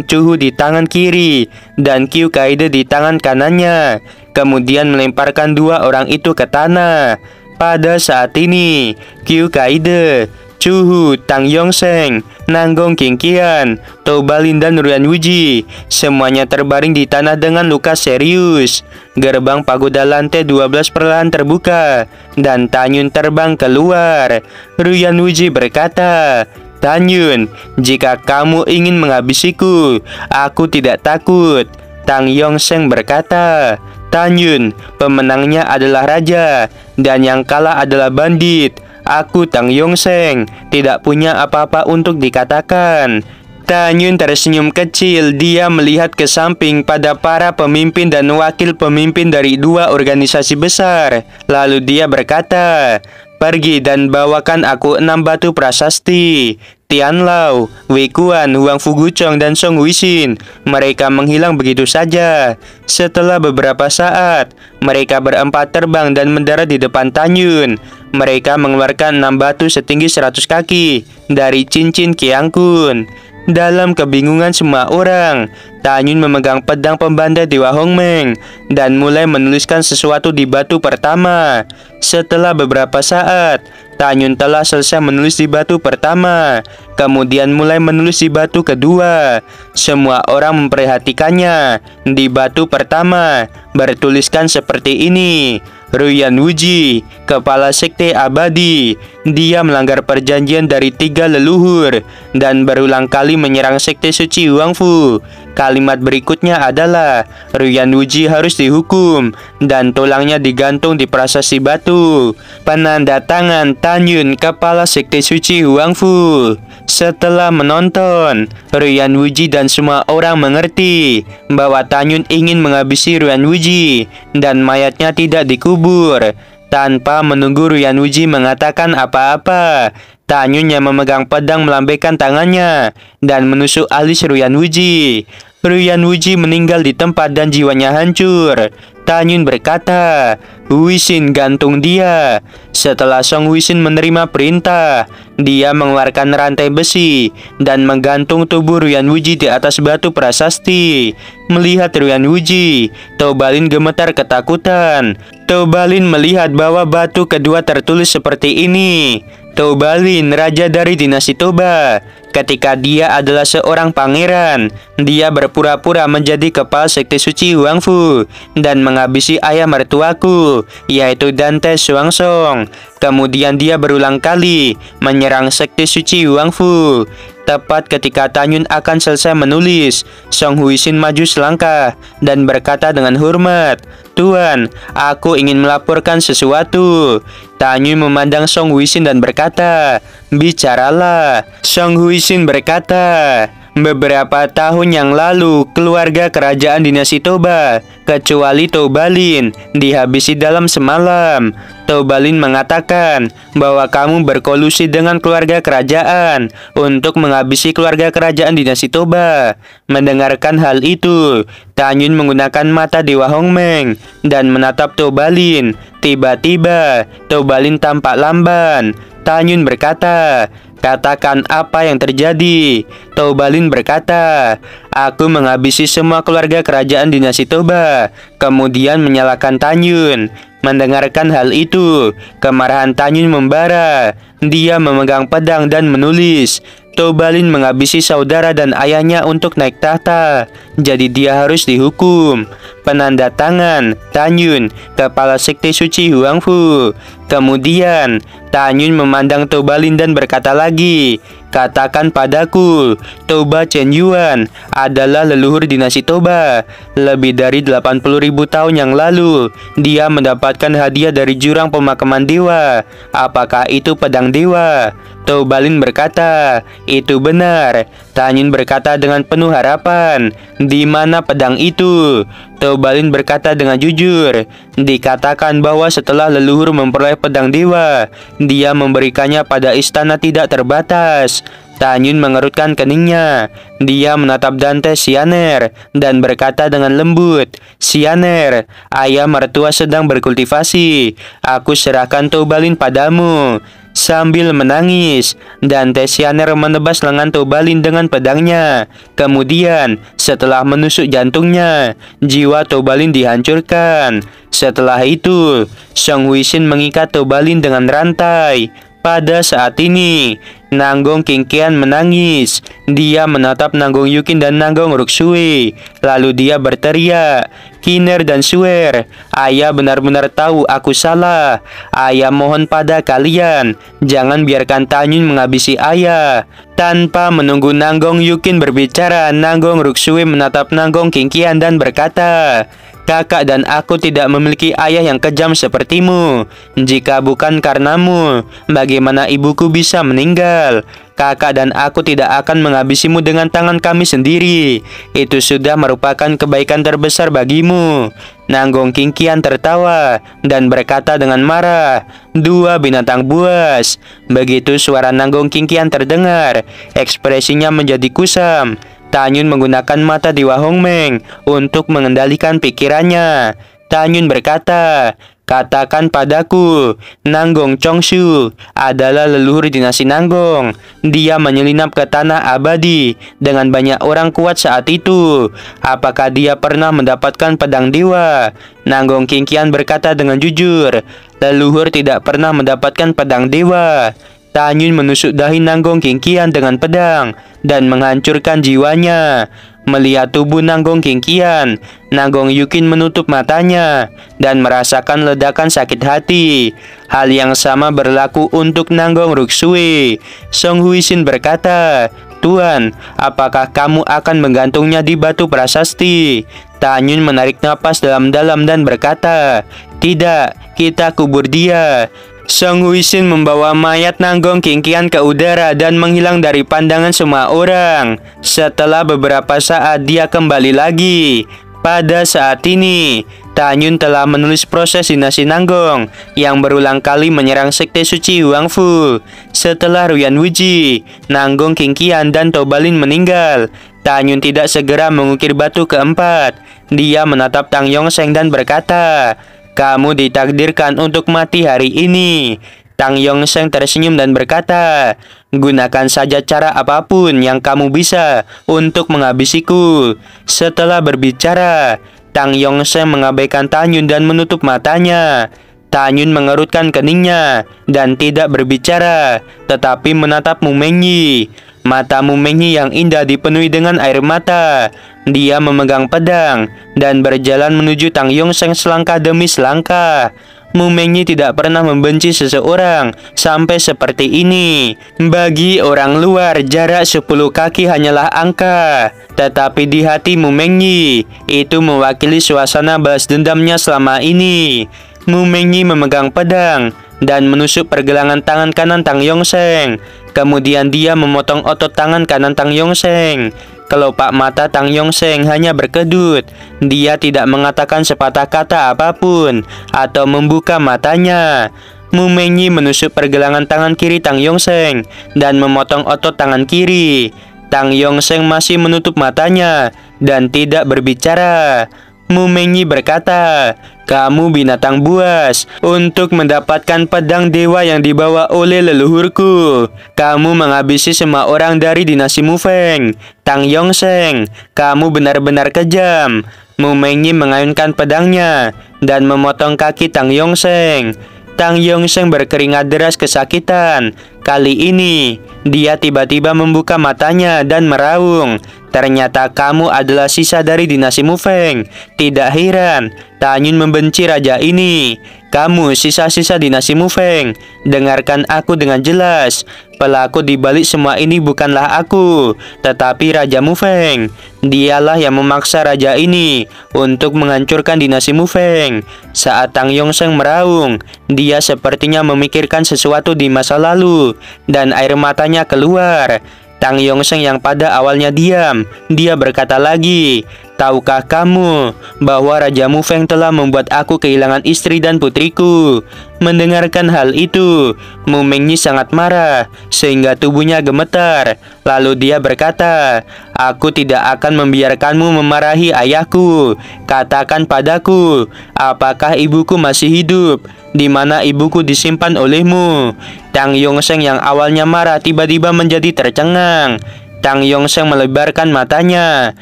Speaker 1: Cuhu di tangan kiri dan Qiu Kaide di tangan kanannya, kemudian melemparkan 2 orang itu ke tanah. Pada saat ini, Qiu Kaide, Cuhu, Tang Yongsheng, Nanggong, Qingqian, Toubalin, dan Ruyan Wuji semuanya terbaring di tanah dengan luka serius. Gerbang pagoda lantai 12 perlahan terbuka dan Tanyun terbang keluar. Ruyan Wuji berkata, "Tanyun, jika kamu ingin menghabisiku, aku tidak takut." Tang Yongsheng berkata, "Tanyun, pemenangnya adalah raja dan yang kalah adalah bandit. Aku, Tang Yongsheng, tidak punya apa-apa untuk dikatakan." Tanyun tersenyum kecil. Dia melihat ke samping pada para pemimpin dan wakil pemimpin dari dua organisasi besar. Lalu dia berkata, "Pergi dan bawakan aku 6 batu prasasti." Tian Lao, Wei Kuan, Huang Fuguchong, dan Song Huixin. Mereka menghilang begitu saja. Setelah beberapa saat, mereka berempat terbang dan mendarat di depan Tanyun. Mereka mengeluarkan 6 batu setinggi 100 kaki dari cincin Qiang Kun. Dalam kebingungan semua orang, Tanyun memegang pedang pembanda Dewa Hongmeng dan mulai menuliskan sesuatu di batu pertama. Setelah beberapa saat, Tanyun telah selesai menulis di batu pertama, kemudian mulai menulis di batu kedua. Semua orang memperhatikannya. Di batu pertama, bertuliskan seperti ini: Ruyan Wuji, kepala sekte abadi. Dia melanggar perjanjian dari 3 leluhur dan berulang kali menyerang sekte suci Huangfu. Kalimat berikutnya adalah Ruyan Wuji harus dihukum dan tulangnya digantung di prasasti batu. Penanda tangan Tanyun, kepala sekte suci Huangfu. Setelah menonton, Ruyan Wuji dan semua orang mengerti bahwa Tanyun ingin menghabisi Ruyan Wuji dan mayatnya tidak dikubur. Tanpa menunggu Ruyan Wuji mengatakan apa-apa, Tanyun yang memegang pedang melambaikan tangannya dan menusuk alis Ruyan Wuji. Ruyan Wuji meninggal di tempat dan jiwanya hancur. Tanyun berkata, "Huixin, gantung dia." Setelah Song Huixin menerima perintah, dia mengeluarkan rantai besi dan menggantung tubuh Ruyan Wuji di atas batu prasasti. Melihat Ruyan Wuji, Toubalin gemetar ketakutan. Toubalin melihat bahwa batu kedua tertulis seperti ini: Toubalin, raja dari dinasti Toba. Ketika dia adalah seorang pangeran, dia berpura-pura menjadi kepala sekte suci Huangfu dan menghabisi ayah mertuaku, yaitu Dante Xuanzong. Kemudian dia berulang kali menyerang sekte suci Huangfu. Tepat ketika Tanyun akan selesai menulis, Song Huixin maju selangkah dan berkata dengan hormat, "Tuan, aku ingin melaporkan sesuatu." Tanyun memandang Song Huixin dan berkata, "Bicaralah." Song Huixin berkata, "Beberapa tahun yang lalu, keluarga kerajaan dinasti Toba, kecuali Toubalin, dihabisi dalam semalam. Toubalin mengatakan bahwa kamu berkolusi dengan keluarga kerajaan untuk menghabisi keluarga kerajaan dinasti Toba." Mendengarkan hal itu, Tanyun menggunakan mata Dewa Hongmeng dan menatap Toubalin. Tiba-tiba, Toubalin tampak lamban. Tanyun berkata, "Katakan apa yang terjadi." Toubalin berkata, "Aku menghabisi semua keluarga kerajaan dinasti Toba," kemudian menyalahkan Tanyun. Mendengarkan hal itu, kemarahan Tanyun membara. Dia memegang pedang dan menulis, "Toubalin menghabisi saudara dan ayahnya untuk naik tahta, jadi dia harus dihukum." Penanda tangan Tanyun, kepala sekte suci Huangfu. Kemudian Tanyun memandang Toubalin dan berkata lagi, "Katakan padaku, Toba Chen Yuan adalah leluhur dinasti Toba. Lebih dari 80.000 tahun yang lalu, dia mendapatkan hadiah dari jurang pemakaman dewa. Apakah itu pedang dewa?" Toubalin berkata, "Itu benar." Tanyun berkata dengan penuh harapan, "Di mana pedang itu?" Toubalin berkata dengan jujur, "Dikatakan bahwa setelah leluhur memperoleh pedang dewa, dia memberikannya pada istana tidak terbatas." Tanyun mengerutkan keningnya. Dia menatap Dante Xianer dan berkata dengan lembut, "Xianer, ayah mertua sedang berkultivasi. Aku serahkan Toubalin padamu." Sambil menangis, Dante Xianer menebas lengan Toubalin dengan pedangnya. Kemudian, setelah menusuk jantungnya, jiwa Toubalin dihancurkan. Setelah itu, Song Huixin mengikat Toubalin dengan rantai. Pada saat ini, Nanggong Qingqian menangis. Dia menatap Nanggong Yukin dan Nanggong Ruksui. Lalu dia berteriak, "Kiner dan Suer, ayah benar-benar tahu aku salah. Ayah mohon pada kalian, jangan biarkan Tanyun menghabisi ayah." Tanpa menunggu Nanggong Yukin berbicara, Nanggong Ruksui menatap Nanggong Qingqian dan berkata, "Kakak dan aku tidak memiliki ayah yang kejam sepertimu. Jika bukan karenamu, bagaimana ibuku bisa meninggal? kakak dan aku tidak akan menghabisimu dengan tangan kami sendiri. Itu sudah merupakan kebaikan terbesar bagimu." Nanggong Kingkian tertawa dan berkata dengan marah, "Dua binatang buas." Begitu suara Nanggong Kingkian terdengar, ekspresinya menjadi kusam. Tanyun menggunakan mata Dewa Hongmeng untuk mengendalikan pikirannya. Tanyun berkata, "Katakan padaku, Nanggong Chongshu adalah leluhur dinasti Nanggong. Dia menyelinap ke tanah abadi dengan banyak orang kuat saat itu. Apakah dia pernah mendapatkan pedang dewa?" Nanggong Kingkian berkata dengan jujur, "Leluhur tidak pernah mendapatkan pedang dewa." Tanyun menusuk dahi Nanggong Kingkian dengan pedang dan menghancurkan jiwanya. Melihat tubuh Nanggong Kingkian, Nanggong Yukin menutup matanya dan merasakan ledakan sakit hati. Hal yang sama berlaku untuk Nanggong Ruksui. Song Huisin berkata, "Tuan, apakah kamu akan menggantungnya di batu prasasti?" Tanyun menarik napas dalam-dalam dan berkata, "Tidak, kita kubur dia." Song Huisin membawa mayat Nanggong Kingkian ke udara dan menghilang dari pandangan semua orang. Setelah beberapa saat dia kembali lagi. Pada saat ini, Tanyun telah menulis proses dinasti Nanggong yang berulang kali menyerang sekte suci Huangfu. Setelah Ruyan Wuji, Nanggong Kingkian dan Tobalin meninggal, Tanyun tidak segera mengukir batu keempat. Dia menatap Tang Yongseng dan berkata, "Kamu ditakdirkan untuk mati hari ini." Tang Yongseng tersenyum dan berkata, "Gunakan saja cara apapun yang kamu bisa untuk menghabisiku." Setelah berbicara, Tang Yongseng mengabaikan Tanyun dan menutup matanya. Tanyun mengerutkan keningnya dan tidak berbicara, tetapi menatap Mu Mengyi. Mata Mu Mengyi yang indah dipenuhi dengan air mata. Dia memegang pedang dan berjalan menuju Tang Yongseng selangkah demi selangkah. Mu Mengyi tidak pernah membenci seseorang sampai seperti ini. Bagi orang luar, jarak 10 kaki hanyalah angka. Tetapi di hati Mu Mengyi, itu mewakili suasana balas dendamnya selama ini. Mu Mengyi memegang pedang dan menusuk pergelangan tangan kanan Tang Yongseng. Kemudian dia memotong otot tangan kanan Tang Yongseng. Kelopak mata Tang Yongseng hanya berkedut. Dia tidak mengatakan sepatah kata apapun atau membuka matanya. Mu Mengyi menusuk pergelangan tangan kiri Tang Yongseng dan memotong otot tangan kiri. Tang Yongseng masih menutup matanya dan tidak berbicara. Mu Mengyi berkata, "Kamu binatang buas. Untuk mendapatkan pedang dewa yang dibawa oleh leluhurku, kamu menghabisi semua orang dari dinasti Mu Feng. Tang Yongseng, kamu benar-benar kejam." Mu Mengyi mengayunkan pedangnya dan memotong kaki Tang Yongseng. Tang Yongseng berkeringat deras kesakitan. Kali ini, dia tiba-tiba membuka matanya dan meraung. "Ternyata kamu adalah sisa dari dinasti Mu Feng. Tidak heran, Tanyun membenci raja ini. Kamu sisa-sisa dinasti Mu Feng. Dengarkan aku dengan jelas. Pelaku di balik semua ini bukanlah aku, tetapi Raja Mu Feng. Dialah yang memaksa raja ini untuk menghancurkan dinasti Mu Feng." Saat Tang Yongseng meraung, dia sepertinya memikirkan sesuatu di masa lalu dan air matanya keluar. Tang Yongseng yang pada awalnya diam, dia berkata lagi, "Tahukah kamu bahwa Raja Mu Feng telah membuat aku kehilangan istri dan putriku?" Mendengarkan hal itu, Mu Mengyi sangat marah sehingga tubuhnya gemetar. Lalu dia berkata, "Aku tidak akan membiarkanmu memarahi ayahku. Katakan padaku, apakah ibuku masih hidup? Di mana ibuku disimpan olehmu?" Tang Yongseng yang awalnya marah tiba-tiba menjadi tercengang. Tang Yongseng melebarkan matanya.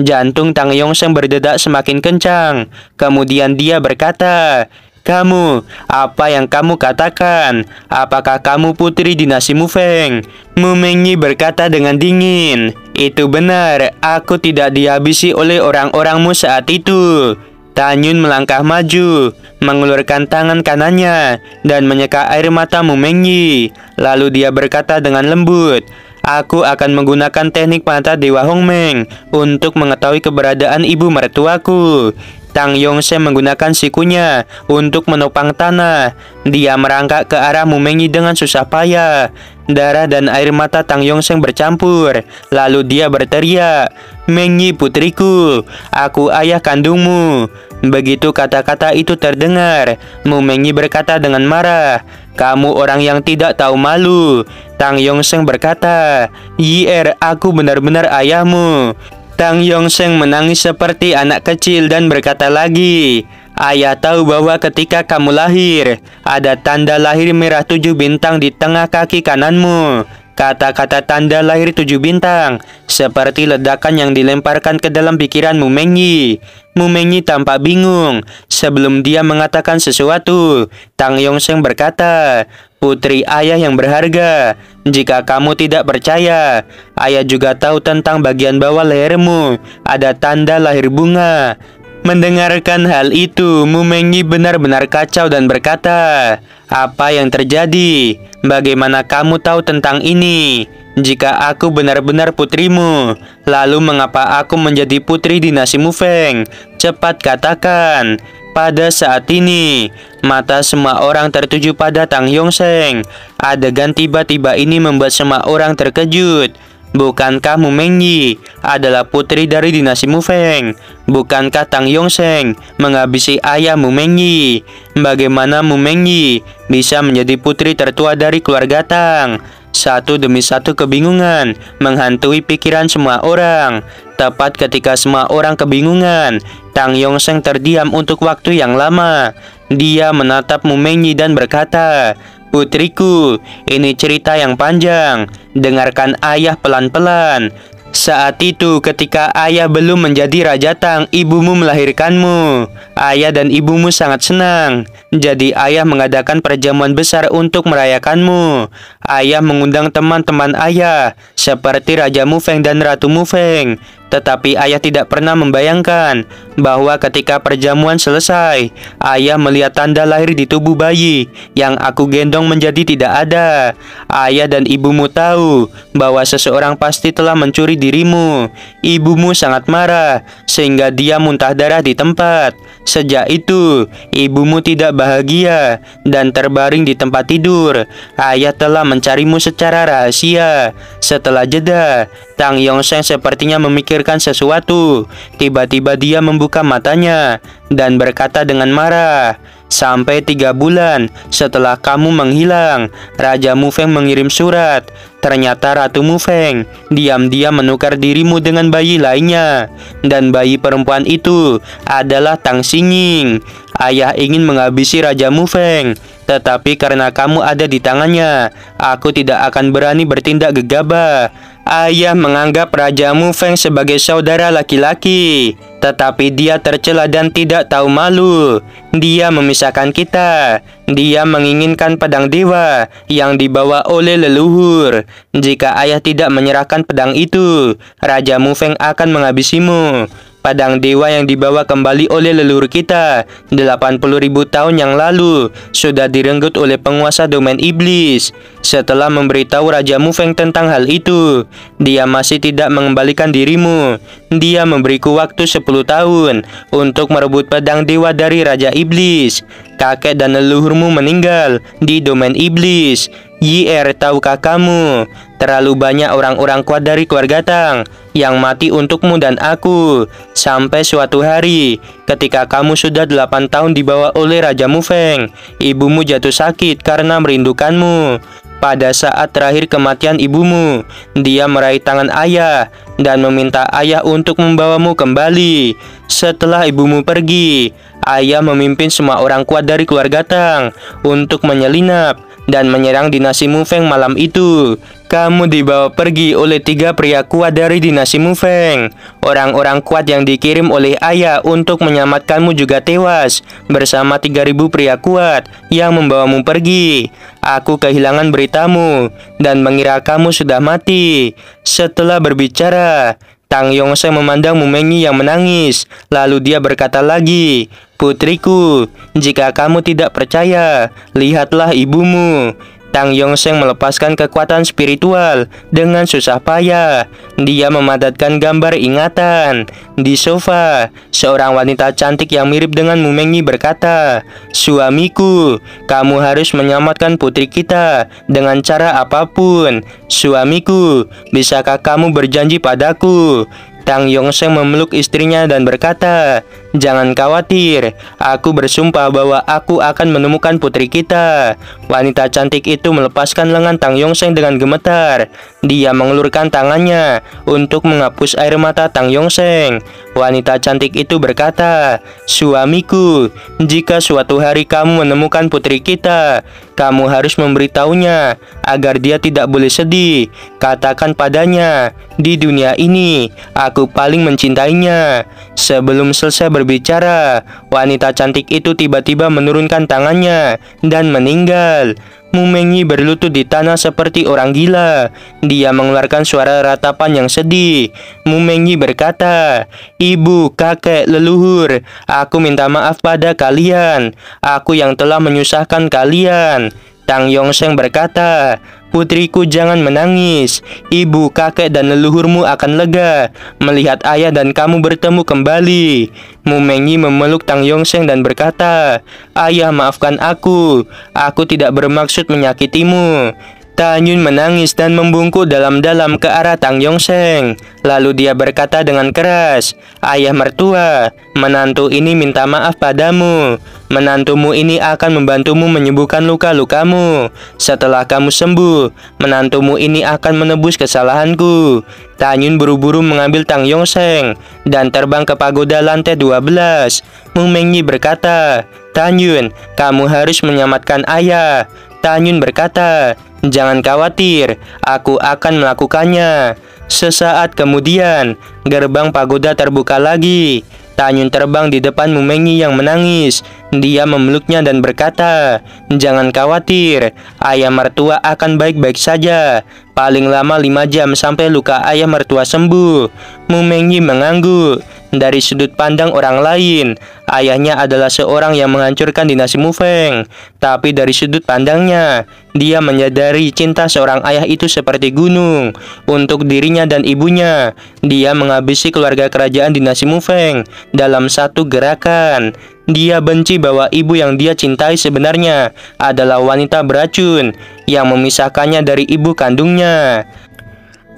Speaker 1: Jantung Tang Yongseng berdetak semakin kencang. Kemudian dia berkata, "Kamu, apa yang kamu katakan? Apakah kamu putri dinasti Mu Feng?" Mu Mengyi berkata dengan dingin, "Itu benar, aku tidak dihabisi oleh orang-orangmu saat itu." Tanyun melangkah maju, mengulurkan tangan kanannya, dan menyeka air mata Mu Mengyi. Lalu dia berkata dengan lembut, "Aku akan menggunakan teknik mata Dewa Hongmeng untuk mengetahui keberadaan ibu mertuaku." Tang Yongsheng menggunakan sikunya untuk menopang tanah. Dia merangkak ke arah Mumenyi dengan susah payah. Darah dan air mata Tang Yongsheng bercampur. Lalu dia berteriak, "Menyi putriku, aku ayah kandungmu." Begitu kata-kata itu terdengar, Mumenyi berkata dengan marah, "Kamu orang yang tidak tahu malu." Tang Yongsheng berkata, "Yier, aku benar-benar ayahmu." Tang Yongsheng menangis seperti anak kecil dan berkata lagi, "Ayah tahu bahwa ketika kamu lahir, ada tanda lahir merah 7 bintang di tengah kaki kananmu." Kata-kata tanda lahir 7 bintang seperti ledakan yang dilemparkan ke dalam pikiran Mumenyi. Mumenyi tampak bingung. Sebelum dia mengatakan sesuatu, Tang Yongsheng berkata, "Putri ayah yang berharga, jika kamu tidak percaya, ayah juga tahu tentang bagian bawah lehermu ada tanda lahir bunga." Mendengarkan hal itu, Mumenyi benar-benar kacau dan berkata, "Apa yang terjadi? Bagaimana kamu tahu tentang ini? Jika aku benar-benar putrimu, lalu mengapa aku menjadi putri dinasti Mufeng? Cepat katakan." Pada saat ini, mata semua orang tertuju pada Tang Yongsheng. Adegan tiba-tiba ini membuat semua orang terkejut. Bukankah Mumenyi adalah putri dari dinasti Mufeng? Bukankah Tang Yongsheng menghabisi ayah Mumenyi? Bagaimana Mumenyi bisa menjadi putri tertua dari keluarga Tang? Satu demi satu kebingungan menghantui pikiran semua orang. Tepat ketika semua orang kebingungan, Tang Yongsheng terdiam untuk waktu yang lama. Dia menatap Mumenyi dan berkata, "Putriku, ini cerita yang panjang. Dengarkan ayah pelan-pelan. Saat itu ketika ayah belum menjadi Raja Tang, ibumu melahirkanmu. Ayah dan ibumu sangat senang. Jadi ayah mengadakan perjamuan besar untuk merayakanmu. Ayah mengundang teman-teman ayah seperti Raja Mufeng dan Ratu Mufeng. Tetapi ayah tidak pernah membayangkan bahwa ketika perjamuan selesai, ayah melihat tanda lahir di tubuh bayi yang aku gendong menjadi tidak ada. Ayah dan ibumu tahu bahwa seseorang pasti telah mencuri dirimu. Ibumu sangat marah sehingga dia muntah darah di tempat. Sejak itu, ibumu tidak bahagia dan terbaring di tempat tidur. Ayah telah mencarimu secara rahasia." Setelah jeda, Tang Yongsheng sepertinya memikirkan sesuatu. Tiba-tiba dia membuka matanya dan berkata dengan marah, "Sampai 3 bulan setelah kamu menghilang, Raja Mufeng mengirim surat. Ternyata Ratu Mufeng diam-diam menukar dirimu dengan bayi lainnya. Dan bayi perempuan itu adalah Tang Xingning. Ayah ingin menghabisi Raja Mufeng, tetapi karena kamu ada di tangannya, aku tidak akan berani bertindak gegabah. Ayah menganggap Raja Mufeng sebagai saudara laki-laki, tetapi dia tercela dan tidak tahu malu. Dia memisahkan kita. Dia menginginkan pedang dewa yang dibawa oleh leluhur. Jika ayah tidak menyerahkan pedang itu, Raja Mufeng akan menghabisimu. Pedang dewa yang dibawa kembali oleh leluhur kita 80.000 tahun yang lalu sudah direnggut oleh penguasa domain iblis. Setelah memberitahu Raja Mufeng tentang hal itu, dia masih tidak mengembalikan dirimu. Dia memberiku waktu 10 tahun untuk merebut pedang dewa dari Raja Iblis. Kakek dan leluhurmu meninggal di domain iblis. Yier, tahukah kamu, terlalu banyak orang-orang kuat dari keluarga Tang yang mati untukmu dan aku. Sampai suatu hari, ketika kamu sudah 8 tahun dibawa oleh Raja Mufeng, ibumu jatuh sakit karena merindukanmu. Pada saat terakhir kematian ibumu, dia meraih tangan ayah dan meminta ayah untuk membawamu kembali. Setelah ibumu pergi, ayah memimpin semua orang kuat dari keluarga Tang untuk menyelinap dan menyerang dinasti Mufeng malam itu. Kamu dibawa pergi oleh 3 pria kuat dari dinasti Mufeng. Orang-orang kuat yang dikirim oleh ayah untuk menyelamatkanmu juga tewas bersama 3.000 pria kuat yang membawamu pergi. Aku kehilangan beritamu dan mengira kamu sudah mati." Setelah berbicara, Tang Yongsheng memandang Mumenyi yang menangis. Lalu dia berkata lagi, "Putriku, jika kamu tidak percaya, lihatlah ibumu. Tang Yongseng melepaskan kekuatan spiritual dengan susah payah. Dia memadatkan gambar ingatan. Di sofa, seorang wanita cantik yang mirip dengan Mu Mengyi berkata, "Suamiku, kamu harus menyelamatkan putri kita dengan cara apapun. Suamiku, bisakah kamu berjanji padaku?" Tang Yongseng memeluk istrinya dan berkata, "Jangan khawatir, aku bersumpah bahwa aku akan menemukan putri kita." Wanita cantik itu melepaskan lengan Tang Yongseng dengan gemetar. Dia mengelurkan tangannya untuk menghapus air mata Tang Yongseng. Wanita cantik itu berkata, "Suamiku, jika suatu hari kamu menemukan putri kita, kamu harus memberitahunya agar dia tidak boleh sedih. Katakan padanya, di dunia ini aku paling mencintainya." Sebelum selesai berbicara, wanita cantik itu tiba-tiba menurunkan tangannya dan meninggal. Mu Mengyi berlutut di tanah seperti orang gila. Dia mengeluarkan suara ratapan yang sedih. Mu Mengyi berkata, "Ibu, kakek, leluhur, aku minta maaf pada kalian. Aku yang telah menyusahkan kalian." Tang Yongseng berkata, "Putriku, jangan menangis. Ibu, kakek, dan leluhurmu akan lega melihat ayah dan kamu bertemu kembali." Mu Mengyi memeluk Tang Yongseng dan berkata, "Ayah, maafkan aku. Aku tidak bermaksud menyakitimu." Tanyun menangis dan membungkuk dalam-dalam ke arah Tang Yongseng. Lalu dia berkata dengan keras, "Ayah mertua, menantu ini minta maaf padamu. Menantumu ini akan membantumu menyembuhkan luka-lukamu. Setelah kamu sembuh, menantumu ini akan menebus kesalahanku." Tanyun buru-buru mengambil Tang Yongseng dan terbang ke pagoda lantai 12. Mu Mengyi berkata, "Tanyun, kamu harus menyelamatkan ayah." Tanyun berkata, "Jangan khawatir, aku akan melakukannya." Sesaat kemudian, gerbang pagoda terbuka lagi. Tanyun terbang di depan Mu Mengyi yang menangis. Dia memeluknya dan berkata, "Jangan khawatir, ayah mertua akan baik-baik saja. Paling lama 5 jam sampai luka ayah mertua sembuh." Mu Mengyi mengangguk. Dari sudut pandang orang lain, ayahnya adalah seorang yang menghancurkan dinasti Mufeng. Tapi dari sudut pandangnya, dia menyadari cinta seorang ayah itu seperti gunung. Untuk dirinya dan ibunya, dia menghabisi keluarga kerajaan dinasti Mufeng dalam satu gerakan. Dia benci bahwa ibu yang dia cintai sebenarnya adalah wanita beracun yang memisahkannya dari ibu kandungnya.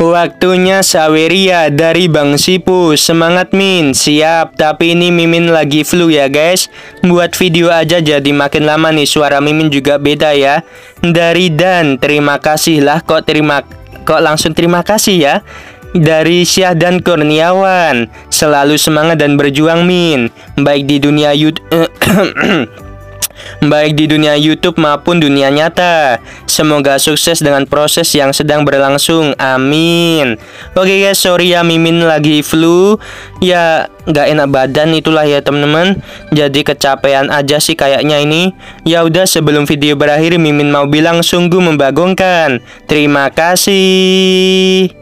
Speaker 1: Waktunya Saweria dari Bang Sipu. Semangat Min. Siap, tapi ini Mimin lagi flu ya guys. Buat video aja jadi makin lama nih, suara Mimin juga beda ya. Dari Dan, terima kasih lah. Kok langsung terima kasih ya. Dari Syahdan Kurniawan, selalu semangat dan berjuang Min, baik di dunia baik di dunia YouTube maupun dunia nyata. Semoga sukses dengan proses yang sedang berlangsung. Amin. Oke guys, sorry ya Mimin lagi flu. Ya gak enak badan itulah ya teman-teman. Jadi kecapean aja sih kayaknya ini. Ya udah, sebelum video berakhir Mimin mau bilang sungguh membagongkan. Terima kasih.